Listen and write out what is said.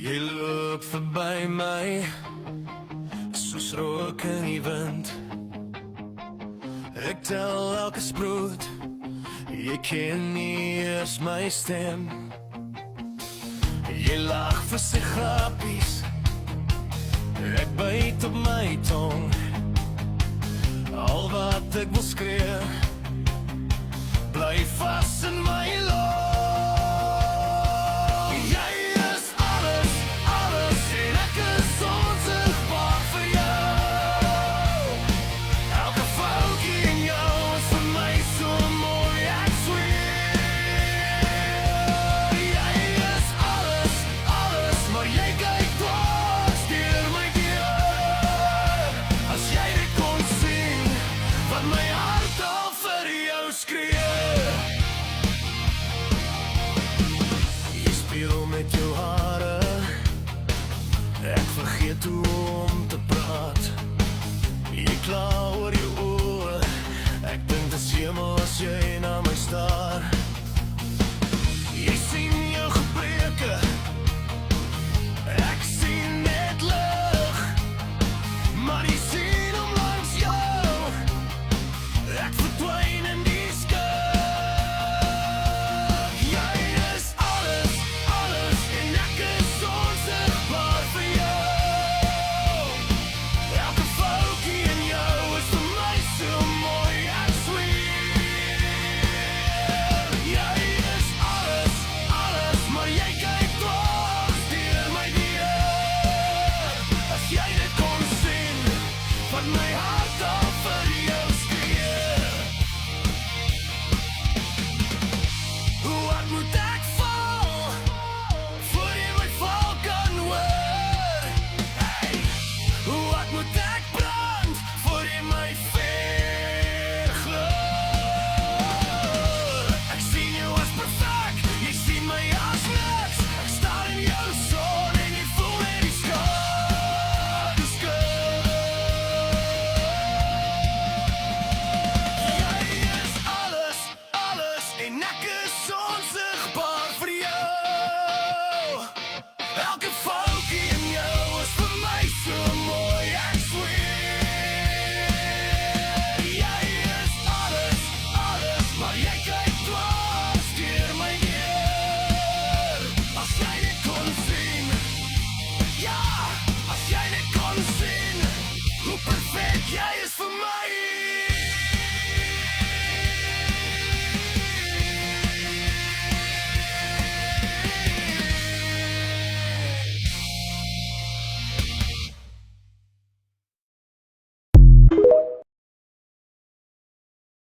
Jy loop verby my soos rook in die wind. Ek tel elke sproet, jy ken nie eers my stem. Jy lag vir sy grappies, ek byt op my tong. Al wat ek wil skree, bly vas in my